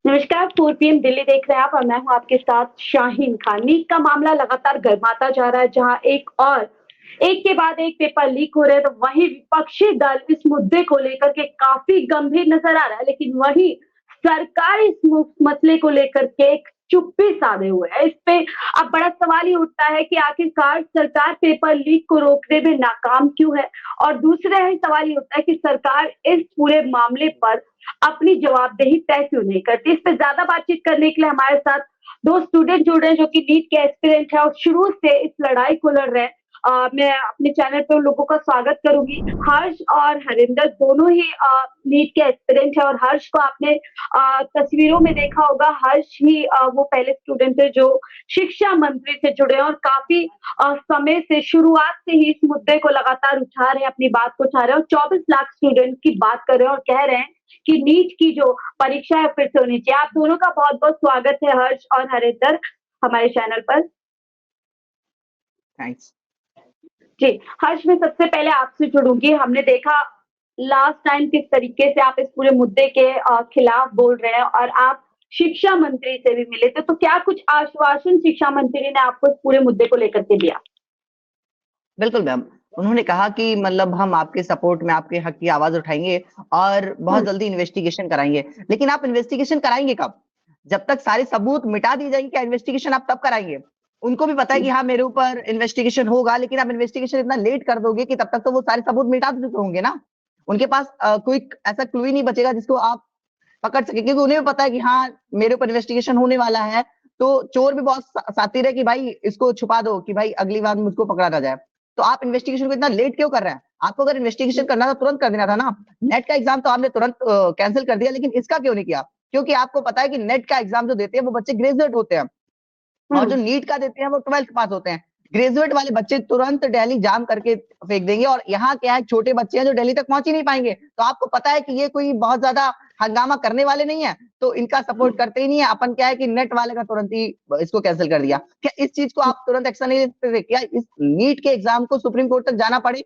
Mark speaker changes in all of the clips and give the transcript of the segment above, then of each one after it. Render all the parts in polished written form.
Speaker 1: नमस्कार, 4 पीएम दिल्ली देख रहे हैं आप और मैं हूँ आपके साथ शाहीन खान। नीट का मामला लगातार गर्माता जा रहा है, जहाँ एक के बाद एक पेपर लीक हो रहे हैं, तो वहीं विपक्षी दल इस मुद्दे को लेकर के काफ़ी गंभीर नज़र आ रहा है, लेकिन वहीं सरकार इस मसले को लेकर के एक चुप्पी साधे हुए है। इस पे अब बड़ा सवाल ये उठता है कि आखिरकार सरकार पेपर लीक को रोकने में नाकाम क्यों है? और दूसरा है सवाल ये उठता है कि सरकार इस पूरे मामले पर अपनी जवाबदेही तय क्यों नहीं करती? इस पे ज़्यादा बातचीत करने के लिए हमारे साथ 2 स्टूडेंट जुड़ रहे हैं जो कि नीट के एस्पिरेंट हैं और शुरू से इस लड़ाई को लड़ रहे हैं। मैं अपने चैनल पे उन लोगों का स्वागत करूँगी। हर्ष और हरिंदर दोनों ही नीट के एस्पिरेंट हैं और हर्ष को आपने तस्वीरों में देखा होगा। हर्ष ही वो पहले स्टूडेंट थे जो शिक्षा मंत्री से जुड़े हैं और काफ़ी समय से शुरुआत से ही इस मुद्दे को लगातार उठा रहे हैं, अपनी बात को उठा रहे हैं और 24 लाख स्टूडेंट की बात कर रहे हैं और कह रहे हैं कि नीट की जो परीक्षा है फिर से होनी चाहिए। आप दोनों का बहुत-बहुत स्वागत है हर्ष और हरिंदर हमारे चैनल पर।
Speaker 2: थैंक्स।
Speaker 1: जी, हर्ष मैं सबसे पहले आपसे जुड़ूँगी। हमने देखा लास्ट टाइम किस तरीके से आप इस पूरे मुद्दे के खिलाफ बोल रहे हैं और आप शिक्षा मंत्री से भी मिले थे, तो क्या कुछ आश्वासन शिक्षा मंत्री ने आपको इस पूरे मुद्दे को लेकर के दिया?
Speaker 2: बिल्कुल मैम, उन्होंने कहा कि मतलब हम आपके सपोर्ट में आपके हक की आवाज़ उठाएँगे और बहुत जल्दी इन्वेस्टिगेशन कराएँगे। लेकिन आप इन्वेस्टिगेशन कराएँगे कब? जब तक सारे सबूत मिटा दिए जाएँगे, क्या इन्वेस्टिगेशन आप तब कराएँगे? उनको भी पता है कि हाँ, मेरे ऊपर इन्वेस्टिगेशन होगा, लेकिन आप इन्वेस्टिगेशन इतना लेट कर दोगे कि तब तक तो वो सारे सबूत मिटा चुके होंगे ना। उनके पास कोई ऐसा क्लू ही नहीं बचेगा जिसको आप पकड़ सके, क्योंकि उन्हें भी पता है कि हाँ, मेरे ऊपर इन्वेस्टिगेशन होने वाला है, तो चोर भी बहुत शातिर है कि भाई इसको छुपा दो कि भाई अगली बार मुझको पकड़ा ना जाए। तो आप इन्वेस्टिगेशन को इतना लेट क्यों कर रहे हैं? आपको अगर इन्वेस्टिगेशन करना था तुरंत कर देना था ना। नेट का एग्ज़ाम तो आपने तुरंत कैंसल कर दिया, लेकिन इसका क्यों नहीं किया? क्योंकि आपको पता है कि नेट का एग्ज़ाम जो देते हैं वो बच्चे ग्रेजुएट होते हैं और जो नीट का देते हैं वो 12th पास होते हैं। ग्रेजुएट वाले बच्चे तुरंत दिल्ली जाम करके फेंक देंगे और यहाँ क्या है, छोटे बच्चे हैं जो दिल्ली तक पहुँच ही नहीं पाएँगे। तो आपको पता है कि ये कोई बहुत ज़्यादा हंगामा करने वाले नहीं है, तो इनका सपोर्ट करते ही नहीं है। अपन क्या है कि नेट वाले का तुरंत ही इसको कैंसल कर दिया। क्या इस चीज़ को आप तुरंत एक्शन नहीं लेते थे? क्या इस नीट के एग्ज़ाम को सुप्रीम कोर्ट तक जाना पड़े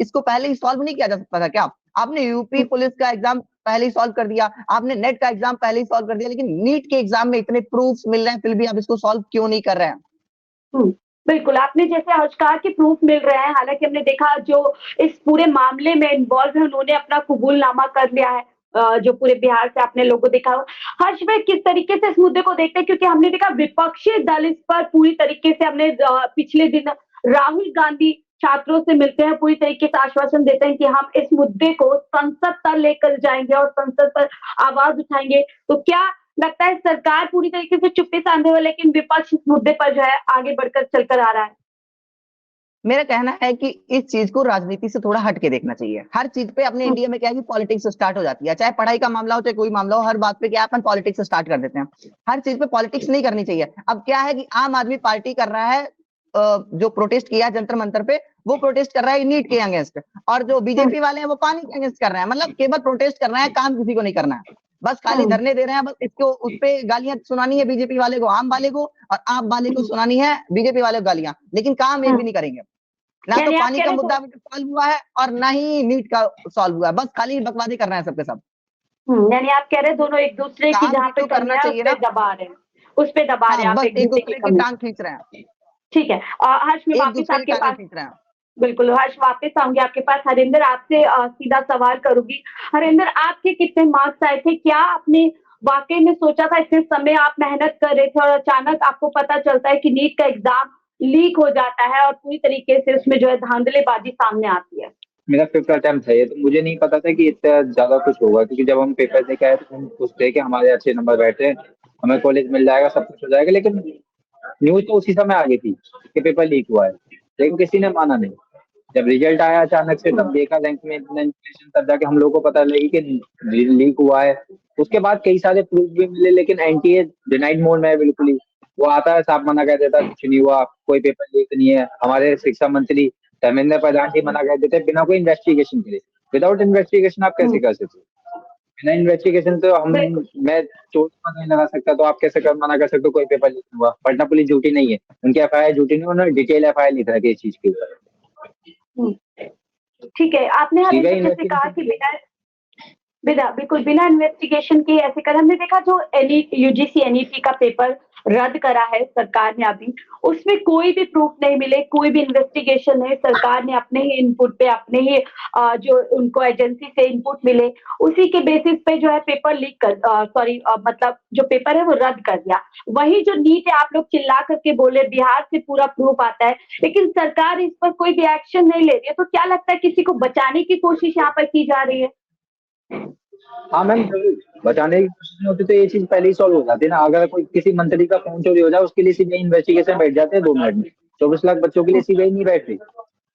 Speaker 2: इसको पहले ही सॉल्व नहीं किया जा सकता था क्या? आपने यूपी पुलिस का एग्ज़ाम पहले ही सॉल्व कर दिया, आपने नेट का एग्ज़ाम पहले ही सॉल्व कर दिया, लेकिन नीट के एग्ज़ाम में इतने प्रूफ्स मिल रहे हैं, फिर भी आप इसको सॉल्व क्यों नहीं कर रहे हैं?
Speaker 1: बिल्कुल, आपने जैसे हर्ष कहा कि प्रूफ मिल रहे हैं, हालाँकि हमने देखा जो इस पूरे मामले में इन्वॉल्व है उन्होंने अपना कबूलनामा कर लिया है। जो पूरे बिहार से आपने लोगो देखा होगा। हर्ष भाई किस तरीके से इस मुद्दे को देखते हैं? क्योंकि हमने देखा विपक्षी दल इस पर पूरी तरीके से हमने पिछले दिन राहुल गांधी छात्रों से मिलते हैं, पूरी तरीके से आश्वासन देते हैं कि हम इस मुद्दे को संसद तक लेकर जाएँगे और संसद पर आवाज़ उठाएँगे। तो क्या लगता है सरकार पूरी तरीके से चुप्पी साधे हुए लेकिन विपक्ष इस मुद्दे पर जो है आगे बढ़कर चलकर आ रहा है?
Speaker 2: मेरा कहना है कि इस चीज़ को राजनीति से थोड़ा हट के देखना चाहिए। हर चीज़ पे अपने
Speaker 1: हुँ,
Speaker 2: इंडिया में क्या है कि पॉलिटिक्स स्टार्ट हो जाती है। चाहे पढ़ाई का मामला हो, चाहे कोई मामला हो, हर बात पे क्या है अपन पॉलिटिक्स स्टार्ट कर देते हैं। हर चीज़ पे पॉलिटिक्स नहीं करनी चाहिए। अब क्या है कि आम आदमी पार्टी कर रहा है जो प्रोटेस्ट किया है जंतर मंतर पे, वो प्रोटेस्ट कर रहा है नीट के अगेंस्ट और जो
Speaker 1: हुँ,
Speaker 2: बीजेपी वाले हैं वो पानी के अगेंस्ट कर रहे हैं। मतलब केवल प्रोटेस्ट कर रहे हैं, काम किसी को नहीं करना है। बस खाली
Speaker 1: हुँ,
Speaker 2: धरने दे रहे हैं, बस इसको उसपे गालियाँ सुनानी है बीजेपी वाले को, आम वाले को और आम वाले को
Speaker 1: हुँ,
Speaker 2: सुनानी है बीजेपी वाले को गालियाँ। लेकिन काम एक
Speaker 1: हुँ।
Speaker 2: भी नहीं करेंगे। ना तो
Speaker 1: यानी आप
Speaker 2: पानी
Speaker 1: कह
Speaker 2: का
Speaker 1: रहे
Speaker 2: मुद्दा
Speaker 1: हैं
Speaker 2: अभी तक सॉल्व हुआ है और ना ही नीट का सॉल्व हुआ है। बस खाली बकवादी कर रहे हैं सब के सब।
Speaker 1: यानी आप कह रहे हैं दोनों एक-दूसरे की
Speaker 2: काम
Speaker 1: जहाँ
Speaker 2: भी
Speaker 1: पे
Speaker 2: तो करना
Speaker 1: कमियाँ है उस
Speaker 2: चाहिए
Speaker 1: पे
Speaker 2: ना।
Speaker 1: दबा रहे हैं। उस पे दबा रहे
Speaker 2: हाँ,
Speaker 1: हैं आप
Speaker 2: बस
Speaker 1: एक-दूसरे की
Speaker 2: एक-दूसरे के
Speaker 1: कमी।
Speaker 2: टाँग खींच रहे हैं।
Speaker 1: ठीक है। हर्ष मैं वापस
Speaker 2: एक-दूसरे की
Speaker 1: आपके
Speaker 2: टाँगें
Speaker 1: पास
Speaker 2: खींच रहे हैं।
Speaker 1: बिल्कुल, हर्ष वापस आऊँगी आपके पास। हरिंदर आपसे सीधा सवाल करूँगी। हरिंदर आपके कितने मार्क्स आए थे? क्या आपने वाक़ई में सोचा था इतने समय आप मेहनत कर रहे थे और अचानक आपको पता चलता है कि नीट का एग्ज़ाम लीक हो जाता है और पूरी तरीके से उसमें जो है धांधलीबाज़ी सामने आती है?
Speaker 3: मेरा 5th अटेम्प्ट था ये, तो मुझे नहीं पता था कि इतना ज़्यादा कुछ होगा, क्योंकि जब हम पेपर दे के आए तो हम खुश थे कि हमारे अच्छे नंबर बैठे हैं, हमें कॉलेज मिल जाएगा, सब कुछ हो जाएगा। लेकिन न्यूज़ तो उसी समय आ गई थी कि पेपर लीक हुआ है, लेकिन किसी ने माना नहीं। जब रिजल्ट आया अचानक से,
Speaker 1: हुँ,
Speaker 3: तब देखा रैंक में इतना इन्फ्लेशन, तब जाके हम लोगों को पता लगी कि लीक हुआ है। उसके बाद कई सारे प्रूफ भी मिले, लेकिन एनटीए डिनाइड मोड में है बिल्कुल ही। वो आता है, साफ मना कर देता है कुछ नहीं हुआ, कोई पेपर लीक नहीं है। हमारे शिक्षा मंत्री धर्मेंद्र प्रधान जी मना कर देते हैं बिना कोई इन्वेस्टिगेशन करे। विदाउट इन्वेस्टिगेशन आप कैसे
Speaker 1: हुँ।
Speaker 3: कर सकते हो? बिना इन्वेस्टिगेशन तो
Speaker 1: बिल्कुल।
Speaker 3: मैं चोट पर नहीं लगा सकता, तो आप कैसे मना कर सकते हो कोई पेपर लीक हुआ? पटना पुलिस झूठी नहीं है, उनकी एफआईआर झूठी नहीं, उन्होंने डिटेल एफआईआर लिख रखी है इस चीज के ऊपर।
Speaker 1: हुँ, ठीक है। आपने
Speaker 3: सीबीआई
Speaker 1: हरिंदर जैसे कहा
Speaker 3: इन्वेस्टिगेशन
Speaker 1: कि बिना बिल्कुल बिना इन्वेस्टिगेशन के ऐसे कर हमने देखा जो यूजीसी एनईटी का पेपर रद्द करा है सरकार ने अभी, उसमें कोई भी प्रूफ नहीं मिले, कोई भी इन्वेस्टिगेशन नहीं, सरकार ने अपने ही इनपुट पे अपने ही जो उनको एजेंसी से इनपुट मिले, उसी के बेसिस पे जो है पेपर लीक कर मतलब जो पेपर है वो रद्द कर दिया। वही जो नीट है, आप लोग चिल्ला करके बोले बिहार से पूरा प्रूफ आता है, लेकिन सरकार इस पर कोई भी एक्शन नहीं ले रही है, तो क्या लगता है किसी को बचाने की कोशिश यहाँ पर की जा रही है?
Speaker 3: हाँ मैम, जरूर बचाने की कोशिश नहीं होती तो ये चीज पहले ही सॉल्व हो जाती है ना। अगर कोई किसी मंत्री का फोन चोरी हो जाए उसके लिए सीधे इन्वेस्टिगेशन बैठ जाते हैं 2 मिनट में। 24 लाख बच्चों के लिए सीधे ही नहीं बैठ रही।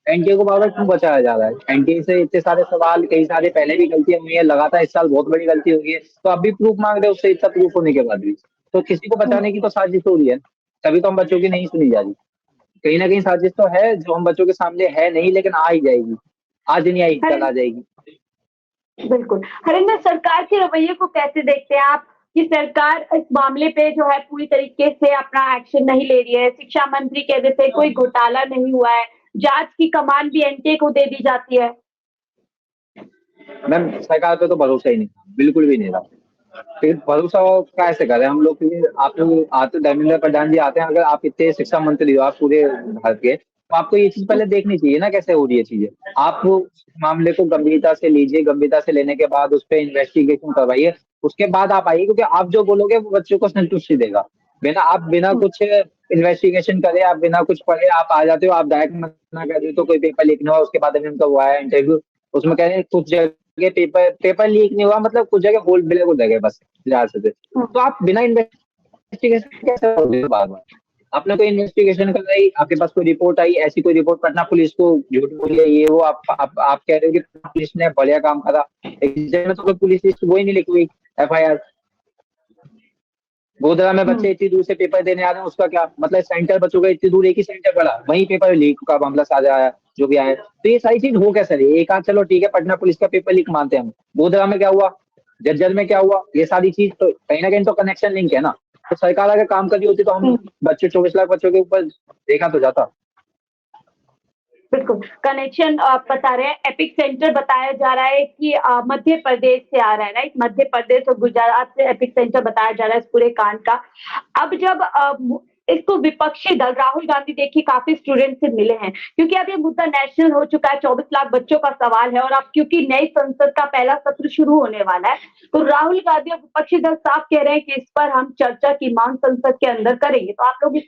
Speaker 3: एनटीए को बार बार क्यों बचाया जा रहा है? एनटीए से इतने सारे सवाल, कई सारे पहले भी गलतियां हुई है, लगातार इस साल बहुत बड़ी गलती हुई है, तो अब भी प्रूफ मांग रहे हैं उससे, इतना प्रूफ होने के बाद भी। तो किसी को बचाने की तो साजिश हो रही है, तभी तो हम बच्चों की नहीं सुनी जा रही। कहीं ना कहीं साजिश तो है जो हम बच्चों के सामने है नहीं, लेकिन आ ही जाएगी। आज नहीं आई, कल आ जाएगी।
Speaker 1: बिल्कुल। हरिंदर, सरकार के रवैये को कैसे देखते हैं आप कि सरकार इस मामले पे जो है पूरी तरीके से अपना एक्शन नहीं ले रही है? शिक्षा मंत्री कहते थे कोई घोटाला नहीं हुआ है, जांच की कमान भी एनटीए को दे दी जाती है।
Speaker 3: मैम सरकार पे तो भरोसा ही नहीं, बिल्कुल भी नहीं रहा। फिर भरोसा कैसे करें हम लोग? क्योंकि आप लोग आते, धर्मेंद्र प्रधान जी आते हैं, अगर आप इतने शिक्षा मंत्री हो आप पूरे भारत के, तो आपको ये चीज पहले देखनी चाहिए ना कैसे हो रही है चीजें। आप मामले को गंभीरता से लीजिए, गंभीरता से लेने के बाद उस पर इन्वेस्टिगेशन करवाइए, उसके बाद आप आइए। क्योंकि आप जो बोलोगे वो बच्चों को संतुष्टि देगा। बिना कुछ इन्वेस्टिगेशन करे, आप बिना कुछ पढ़े आप आ जाते हो, आप डायरेक्ट मना कर देते हो कोई पेपर लीक नहीं हुआ। उसके बाद अभी उनका हुआ है इंटरव्यू, उसमें कह रहे हैं कुछ जगह पेपर लीक नहीं हुआ, मतलब कुछ जगह होल ब्लैक हो जाएगा बस ज्यादा से। तो आप बिना इन्वेस्टिगेशन कैसे करोगे? बार बार आपने कोई इन्वेस्टिगेशन कराई, आपके पास कोई रिपोर्ट आई, ऐसी कोई रिपोर्ट पटना पुलिस को झूठ बोली है, ये वो आप कह रहे हो कि पुलिस ने बढ़िया काम करा, में तो कोई पुलिस लिस्ट वो ही नहीं लिखी हुई एफआईआर। गोधरा में बच्चे इतनी दूर से पेपर देने आ रहे हैं, उसका क्या मतलब? सेंटर बच्चों का इतनी दूर, एक ही सेंटर पड़ा, वहीं पेपर लीक का मामला साझा आया, जो भी आया। तो ये सारी चीज हो कैसे रही? एक आध चलो ठीक है, पटना पुलिस का पेपर लीक मानते हैं हम, गोधरा में क्या हुआ, जज्जर में क्या हुआ, ये सारी चीज तो कहीं ना कहीं तो कनेक्शन लिंक है ना। तो सरकार अगर काम कर रही होती तो हम बच्चे 24 लाख बच्चों के ऊपर देखा तो जाता।
Speaker 1: बिल्कुल, कनेक्शन बता रहे हैं, एपिक सेंटर बताया जा रहा है कि मध्य प्रदेश से आ रहा है, राइट? मध्य प्रदेश और गुजरात से एपिक सेंटर बताया जा रहा है इस पूरे कांड का। अब जब इसको विपक्षी दल राहुल गांधी देखिए काफी स्टूडेंट से मिले हैं, क्योंकि अब ये मुद्दा नेशनल हो चुका है, 24 लाख बच्चों का सवाल है, और अब क्योंकि नई संसद का पहला सत्र शुरू होने वाला है, तो राहुल गांधी और विपक्षी दल साफ कह रहे हैं कि इस पर हम चर्चा की मांग संसद के अंदर करेंगे। तो आप लोग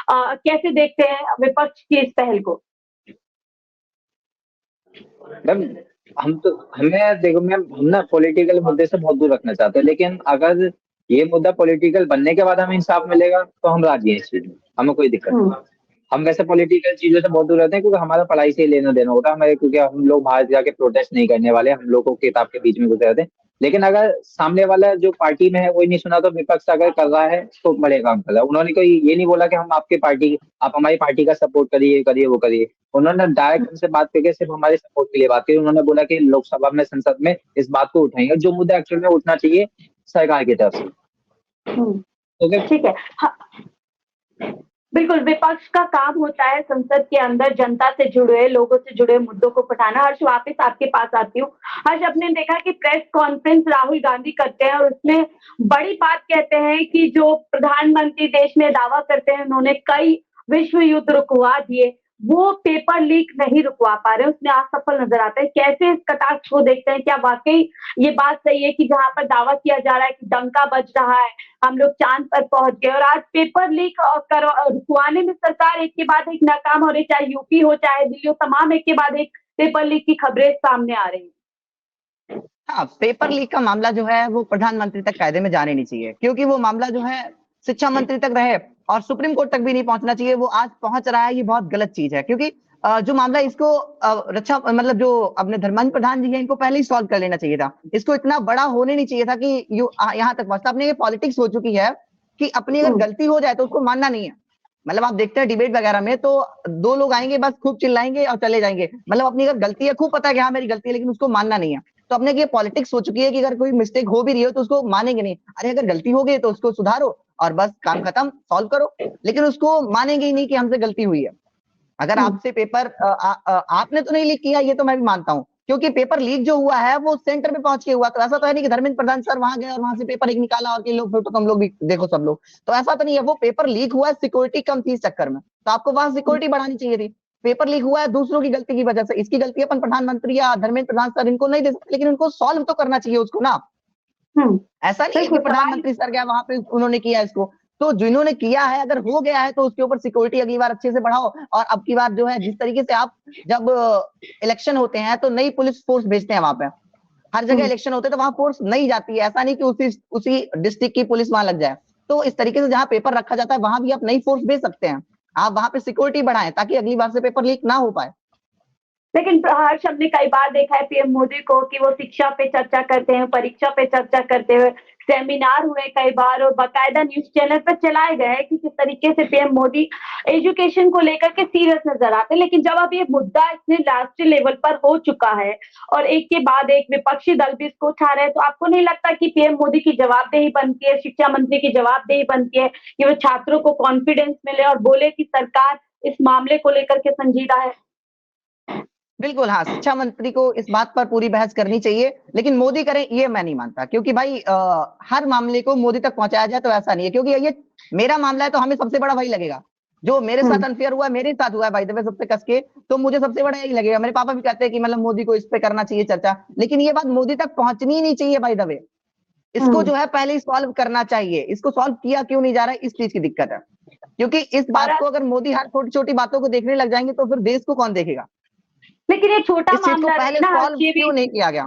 Speaker 1: कैसे देखते हैं विपक्ष की इस पहल को?
Speaker 3: मैम हमें देखो मैम, हम ना पॉलिटिकल मुद्दे से बहुत दूर रखना चाहते हैं, लेकिन अगर ये मुद्दा पॉलिटिकल बनने के बाद हमें इंसाफ मिलेगा तो हम राजी हैं इस चीज में, हमें कोई दिक्कत नहीं। हम वैसे पॉलिटिकल चीजों से बहुत दूर रहते हैं, क्योंकि हमारा पढ़ाई से ही लेना देना होता है हमारे, क्योंकि हम लोग बाहर जाके प्रोटेस्ट नहीं करने वाले, हम लोग को किताब के बीच में घुसे रहते हैं। लेकिन अगर सामने वाला जो पार्टी में है वही नहीं सुना, तो विपक्ष अगर कर रहा है तो बड़े काम कर रहा है। उन्होंने कोई ये नहीं बोला कि हम आपके पार्टी, आप हमारी पार्टी का सपोर्ट करिए करिए वो करिए। उन्होंने डायरेक्ट हमसे बात करके सिर्फ हमारे सपोर्ट के लिए बात की। उन्होंने बोला कि लोकसभा में, संसद में इस बात को उठाएंगे जो मुद्दा एक्चुअल में उठना चाहिए सरकार की तरफ से।
Speaker 1: ठीक है। हाँ, बिल्कुल, विपक्ष का काम होता है संसद के अंदर जनता से जुड़े, लोगों से जुड़े मुद्दों को उठाना। हर्ष, वापस आपके पास आती हूँ। हर्ष, आपने देखा कि प्रेस कॉन्फ्रेंस राहुल गांधी करते हैं और उसमें बड़ी बात कहते हैं कि जो प्रधानमंत्री देश में दावा करते हैं उन्होंने कई विश्व युद्ध रुकवा दिए, वो पेपर लीक नहीं रुकवा पा रहे, उसमें असफल नजर आता है। कैसे इस कटाक्ष को देखते हैं? क्या वाकई ये बात सही है कि जहां पर दावा किया जा रहा है कि डंका बज रहा है, हम लोग चांद पर पहुंच गए, और आज पेपर लीक रुकवाने में सरकार एक के बाद एक नाकाम हो रही, चाहे यूपी हो चाहे दिल्ली हो, तमाम एक के बाद एक पेपर लीक की खबरें सामने आ रही है।
Speaker 2: हाँ, पेपर लीक का मामला जो है वो प्रधानमंत्री तक कायदे में जाने नहीं चाहिए, क्योंकि वो मामला जो है शिक्षा मंत्री तक रहे और सुप्रीम कोर्ट तक भी नहीं पहुंचना चाहिए। वो आज पहुंच रहा है, ये बहुत गलत चीज है, क्योंकि जो मामला इसको रक्षा मतलब जो अपने धर्मेंद्र प्रधान जी हैं इनको पहले ही सॉल्व कर लेना चाहिए था। इसको इतना बड़ा होने नहीं चाहिए था कि यहाँ तक पहुंचता। अपने ये पॉलिटिक्स हो चुकी है कि अपनी अगर गलती हो जाए तो उसको मानना नहीं है। मतलब आप देखते हैं डिबेट वगैरह में तो 2 लोग आएंगे, बस खूब चिल्लाएंगे और चले जाएंगे। मतलब अपनी अगर गलती है, खूब पता है कि हाँ मेरी गलती है, लेकिन उसको मानना नहीं है। तो अपने की ये पॉलिटिक्स हो चुकी है कि अगर कोई मिस्टेक हो भी रही हो तो उसको मानेंगे नहीं। अरे अगर गलती हो गई तो उसको सुधारो और बस काम खत्म, सॉल्व करो। लेकिन उसको मानेंगे ही नहीं कि हमसे गलती हुई है। अगर आपसे पेपर आपने तो नहीं लीक किया, ये तो मैं भी मानता हूँ, क्योंकि पेपर लीक जो हुआ है वो सेंटर में पहुंच के हुआ। तो ऐसा तो है नहीं कि धर्मेंद्र प्रधान सर वहां गए और वहां से पेपर एक निकाला और कि लोग फोटो कम लोग भी देखो सब लोग, तो ऐसा तो नहीं है। वो पेपर लीक हुआ है सिक्योरिटी कम थी इस चक्कर में, तो आपको वहां सिक्योरिटी बढ़ानी चाहिए थी। पेपर लीक हुआ है दूसरों की गलती की वजह से, इसकी गलती अपन प्रधानमंत्री या धर्मेंद्र प्रधान सर इनको नहीं दे सकते, लेकिन उनको सॉल्व तो करना चाहिए उसको ना।
Speaker 1: हम्म,
Speaker 2: ऐसा नहीं है कि
Speaker 1: बिल्कुल सवाल।
Speaker 2: प्रधानमंत्री सर गया वहां पे उन्होंने किया इसको। तो जिन्होंने किया है अगर हो गया है तो उसके ऊपर सिक्योरिटी अगली बार अच्छे से बढ़ाओ। और अब की बार जो है जिस तरीके से आप जब इलेक्शन होते हैं तो नई पुलिस फोर्स भेजते हैं वहां पे, हर जगह इलेक्शन होते हैं तो वहां फोर्स नहीं जाती है। ऐसा नहीं कि उसी डिस्ट्रिक्ट की पुलिस वहां लग जाए। तो इस तरीके से जहां पेपर रखा जाता है वहां भी आप नई फोर्स भेज सकते हैं। आप वहां पे सिक्योरिटी बढ़ाएं ताकि अगली बार से पेपर लीक ना हो पाए।
Speaker 1: लेकिन हर्ष, हमने कई बार देखा है पीएम मोदी को कि वो शिक्षा पे चर्चा करते हैं, परीक्षा पे चर्चा करते हुए, सेमिनार हुए कई बार और बाकायदा न्यूज चैनल पर चलाए गए हैं कि किस तरीके से पीएम मोदी एजुकेशन को लेकर के सीरियस नजर आते हैं। लेकिन जब अब ये मुद्दा इतने राष्ट्रीय लेवल पर हो चुका है और एक के बाद एक विपक्षी दल भी इसको उठा रहे हैं, तो आपको नहीं लगता कि पीएम मोदी की जवाबदेही बनती है, शिक्षा मंत्री की जवाबदेही बनती है कि वो छात्रों को कॉन्फिडेंस मिले और बोले कि सरकार इस मामले को लेकर के संजीदा है?
Speaker 2: बिल्कुल हाँ, शिक्षा मंत्री को इस बात पर पूरी बहस करनी चाहिए, लेकिन मोदी करें ये मैं नहीं मानता। क्योंकि भाई हर मामले को मोदी तक पहुंचाया जाए तो ऐसा नहीं है, क्योंकि ये मेरा मामला है तो हमें सबसे बड़ा वही लगेगा। जो मेरे साथ अनफेयर हुआ है मेरे साथ हुआ है भाई दबे सबसे कस के, तो मुझे सबसे बड़ा यही लगेगा। मेरे पापा भी कहते हैं कि मतलब मोदी को इस पे करना चाहिए चर्चा, लेकिन ये बात मोदी तक पहुंचनी ही नहीं चाहिए भाई दबे। इसको जो है पहले ही सॉल्व करना चाहिए। इसको सॉल्व किया क्यों नहीं जा रहा है, इस चीज की दिक्कत है। क्योंकि इस बात को अगर मोदी हर छोटी छोटी बातों को देखने लग जाएंगे तो फिर देश को कौन देखेगा।
Speaker 1: लेकिन ये छोटा
Speaker 2: इस चीज को
Speaker 1: मामला
Speaker 2: पहले
Speaker 1: नहीं ना हर्ष,
Speaker 2: सॉल्व
Speaker 1: ये
Speaker 2: क्यों
Speaker 1: भी
Speaker 2: नहीं किया गया।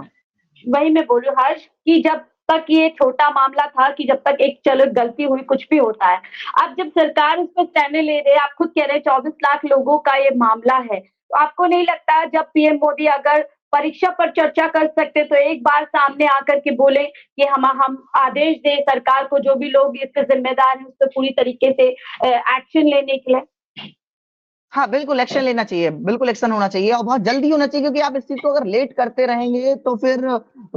Speaker 1: वही मैं बोल रही हूँ हर्ष कि जब तक ये छोटा मामला था कि जब तक एक चलो गलती हुई कुछ भी होता है, अब जब सरकार उस पर स्टैंड ले रही है, आप खुद कह रहे हैं 24 लाख लोगों का ये मामला है, तो आपको नहीं लगता जब पीएम मोदी अगर परीक्षा पर चर्चा कर सकते तो एक बार सामने आकर के बोले कि हम आदेश दे सरकार को, जो भी लोग इसके जिम्मेदार हैं उस पर पूरी तरीके से एक्शन लेने के लिए?
Speaker 2: हाँ बिल्कुल एक्शन लेना चाहिए, बिल्कुल एक्शन होना चाहिए और बहुत जल्दी होना चाहिए। क्योंकि आप इस चीज को अगर लेट करते रहेंगे तो फिर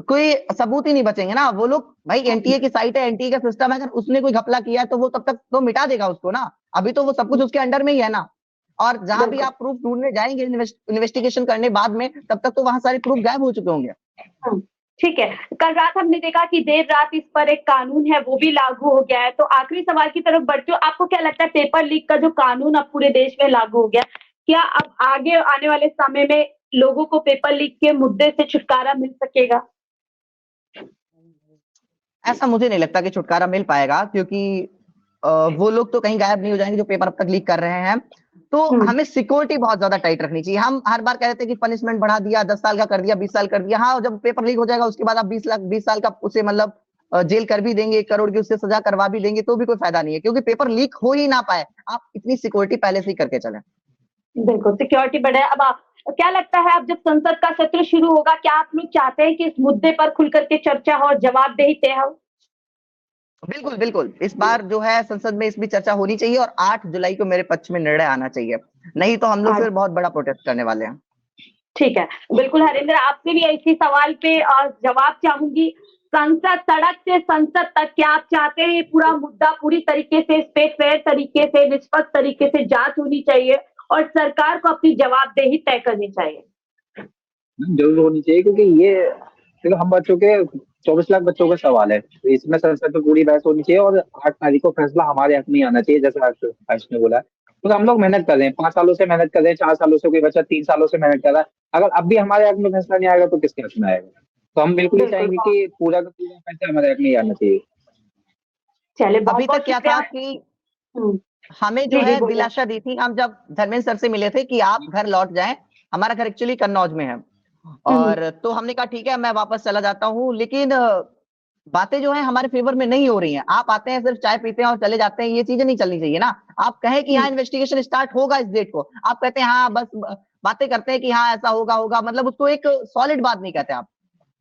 Speaker 2: कोई सबूत ही नहीं बचेंगे ना। वो लोग भाई एनटीए की साइट है, एनटीए का सिस्टम है, अगर उसने कोई घपला किया है तो वो तब तक तो मिटा देगा उसको ना। अभी तो वो सब कुछ उसके अंडर में ही है ना। और जहां भी आप प्रूफ ढूंढने जाएंगे इन्वेस्टिगेशन करने बाद में, तब तक तो वहां सारे प्रूफ गायब हो चुके होंगे।
Speaker 1: ठीक है, कल रात हमने देखा कि देर रात इस पर एक कानून है वो भी लागू हो गया है। तो आखिरी सवाल की तरफ बढ़ते हो, आपको क्या लगता है पेपर लीक का जो कानून अब पूरे देश में लागू हो गया, क्या अब आगे आने वाले समय में लोगों को पेपर लीक के मुद्दे से छुटकारा मिल सकेगा?
Speaker 2: ऐसा मुझे नहीं लगता कि छुटकारा मिल पाएगा, क्योंकि वो लोग तो कहीं गायब नहीं हो जाएंगे जो पेपर अब तक लीक कर रहे हैं। तो हमें सिक्योरिटी बहुत ज्यादा टाइट रखनी चाहिए। हम हर बार कह रहे थे कि पनिशमेंट बढ़ा दिया, 10 साल का कर दिया, 20 साल कर दिया। हाँ, जब पेपर लीक हो जाएगा उसके बाद आप 20 साल का उसे मतलब जेल कर भी देंगे, 1 करोड़ की उससे सजा करवा भी देंगे तो भी कोई फायदा नहीं है, क्योंकि पेपर लीक हो ही ना पाए। आप इतनी सिक्योरिटी पहले से ही करके चलें।
Speaker 1: बिल्कुल, सिक्योरिटी बढ़े। अब क्या लगता है अब जब संसद का सत्र शुरू होगा, क्या आप लोग चाहते हैं कि इस मुद्दे पर खुल करके चर्चा हो और जवाबदेही तय हो?
Speaker 2: बिल्कुल बिल्कुल, इस बार जो है संसद में इस भी चर्चा होनी चाहिए और 8 जुलाई को मेरे पक्ष में निर्णय आना चाहिए, नहीं तो हम लोग फिर बहुत बड़ा प्रोटेस्ट करने वाले हैं।
Speaker 1: ठीक है, बिल्कुल हरिंदर, आपसे भी इसी सवाल पे जवाब चाहूंगी। संसद, सड़क से संसद तक, क्या आप चाहते हैं ये पूरा मुद्दा पूरी तरीके से इस पे फेयर तरीके से, निष्पक्ष तरीके से जांच होनी चाहिए और सरकार को अपनी जवाबदेही तय करनी चाहिए?
Speaker 3: जरूर होनी चाहिए, क्योंकि ये देखो हम बच्चों के 24 लाख बच्चों का सवाल है, तो इसमें संसद में पूरी बहस होनी चाहिए और 8 तारीख को फैसला हमारे हक में आना चाहिए, जैसा हर्ष ने बोला। तो हम लोग मेहनत कर रहे हैं, 5 सालों से मेहनत कर रहे हैं, 4 सालों से कोई बच्चा 3 सालों से मेहनत कर रहा है। अगर अब भी हमारे हक में फैसला नहीं आएगा तो किसके हक में आएगा? तो हम बिल्कुल ही चाहेंगे कि पूरा का पूरा फैसला हमारे हक में ही आना चाहिए।
Speaker 1: चलिए,
Speaker 2: अभी तक क्या था कि हमें जो है दिलासा दी थी, हम जब धर्मेंद्र सर से मिले थे कि आप घर लौट जाएं, हमारा घर एक्चुअली कन्नौज में है, और तो हमने कहा ठीक है मैं वापस चला जाता हूँ। लेकिन बातें जो है हमारे फेवर में नहीं हो रही हैं। आप आते हैं सिर्फ चाय पीते हैं और चले जाते हैं, ये चीजें नहीं चलनी चाहिए ना। आप कहें कि हाँ इन्वेस्टिगेशन स्टार्ट होगा इस डेट को, आप कहते हैं हाँ बस बातें करते हैं कि हाँ ऐसा होगा होगा, मतलब उसको एक सॉलिड बात नहीं कहते आप।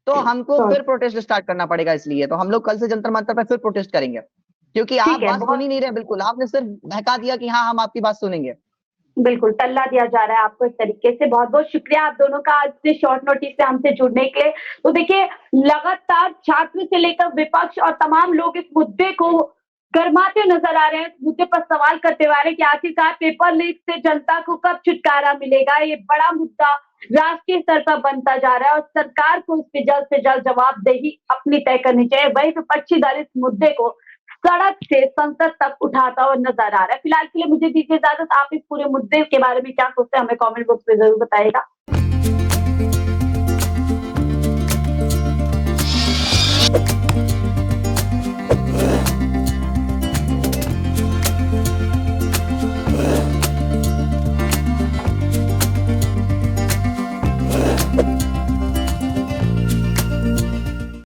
Speaker 2: तो हमको फिर प्रोटेस्ट स्टार्ट करना पड़ेगा, इसलिए तो हम लोग कल से जंतर मंतर पर फिर प्रोटेस्ट करेंगे, क्योंकि आप बात सुन ही नहीं रहे। बिल्कुल, आपने सिर्फ बहका दिया कि हाँ हम आपकी बात सुनेंगे।
Speaker 1: बिल्कुल टल्ला दिया जा रहा है आपको एक तरीके से। बहुत बहुत शुक्रिया आप दोनों का आज से शॉर्ट नोटिस से हमसे जुड़ने के लिए। तो देखिए, लगातार छात्र से लेकर विपक्ष और तमाम लोग इस मुद्दे को गर्माते हुए नजर आ रहे हैं, इस मुद्दे पर सवाल करते हुए आ रहे हैं कि आखिरकार पेपर लीक से जनता को कब छुटकारा मिलेगा। ये बड़ा मुद्दा राष्ट्रीय स्तर पर बनता जा रहा है और सरकार को इस पे जल्द से जल्द जवाबदेही अपनी तय करनी चाहिए। वहीं विपक्षी दल इस मुद्दे को सड़क से संसद तक उठाता हुआ नजर आ रहा है। फिलहाल के लिए मुझे दीजिए इजाजत। आप इस पूरे मुद्दे के बारे में क्या सोचते हैं, हमें कमेंट बॉक्स में जरूर बताइएगा।